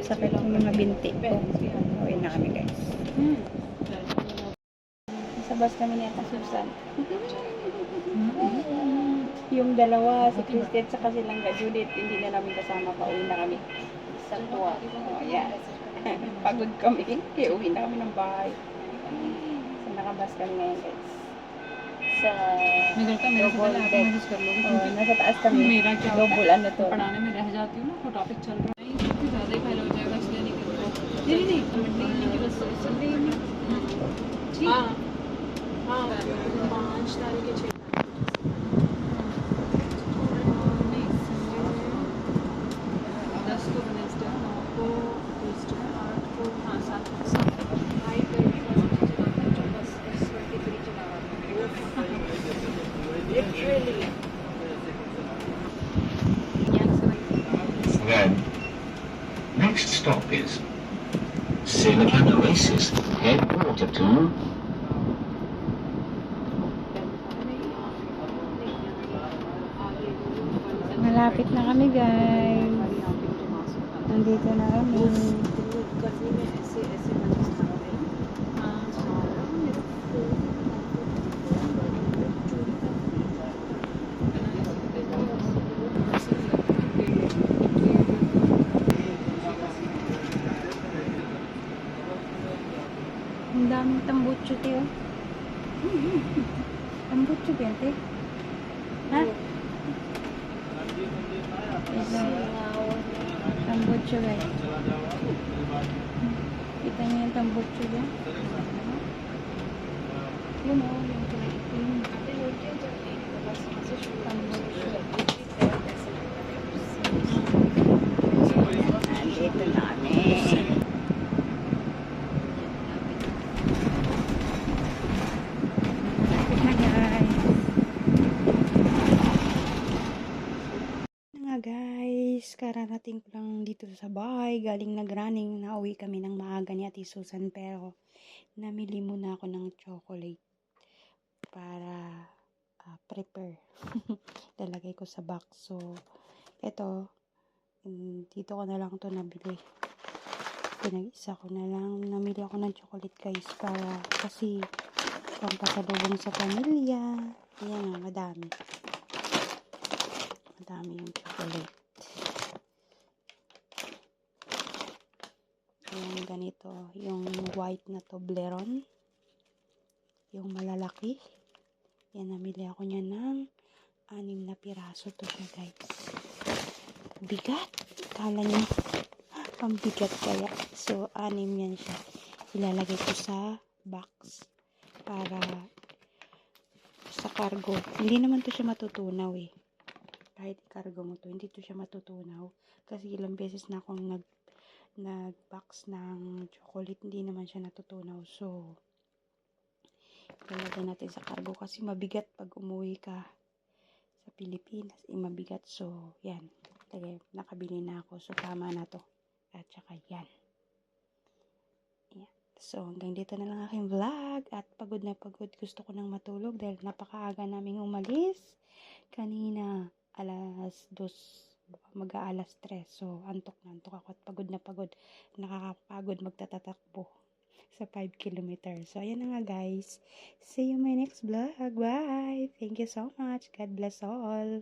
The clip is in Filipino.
Sakit yung mga binti ko. Uwi na kami guys. Sa bus kami ni Ata Susan. Yung dalawa, si Christine sa silang Judith, hindi na namin kasama pa. Uwi na kami. Sa tuwa. Yeah. Pagod kami. Kaya uwi na kami ng bahay. So nakabus kami ngayon guys. Sa double deck. Nasa taas kami. Double ano to. पढ़ाने में रह जाती हूँ ना, वो टॉपिक चल रहा है, कुछ ज़्यादा ही फाइल हो जाएगा, इसलिए नहीं करते। नहीं मंडे की बस संडे में। हाँ हाँ 5 तारीख के 6 नहीं संडे 10 को वेडनेसडे, 9 को ट्यूसडे, 8 को हाँ 7 को हाई कर जो बस 23 चला रहा है literally. Then, next stop is Silicon Oasis, headquarter to Malapit na kami guys. Nandito na kami. Ang daming tambutso tiyo. Tambutso ba yan, te? Ha? Tambutso ba yan? Kita niyo yung tambutso ba yan? Yun o, yung tulitin. Tambutso. Nandito na kami. Guys, kararating ko lang dito sa bahay, galing nag-running, nauwi kami ng maaga ni Ate Susan, pero namili muna ako ng chocolate para prepare. Lalagay ko sa box. So, eto, dito ko na lang to nabili. Pinag-isa ko na lang, namili ako ng chocolate guys, para kasi pampasalubong sa pamilya. Ayan, madami yung chocolate. Ayan, ganito. Yung white na Toblerone. Yung malalaki. Yan, namili ako niya ng 6 na piraso to siya guys. Bigat. Kala niyo, ang bigat kaya. So, 6 yan siya. Ilalagay ko sa box para sa cargo. Hindi naman to siya matutunaw eh. Kahit i-cargo mo to, hindi to siya matutunaw. Kasi ilang beses na akong nag-box ng chocolate, hindi naman siya natutunaw. So, ilalagay natin sa cargo kasi mabigat pag umuwi ka sa Pilipinas. Mabigat. So, yan. Nakabili na ako. So, tama na to. At saka yan. So, hanggang dito na lang aking vlog. At pagod na pagod. Gusto ko nang matulog dahil napakaaga naming umalis. Kanina, alas 2, mag-aalas 3. So, antok na antok ako at pagod na pagod. Nakakapagod magtatatakbo sa 5 kilometers. So, ayan na nga guys. See you in my next vlog. Bye! Thank you so much. God bless all.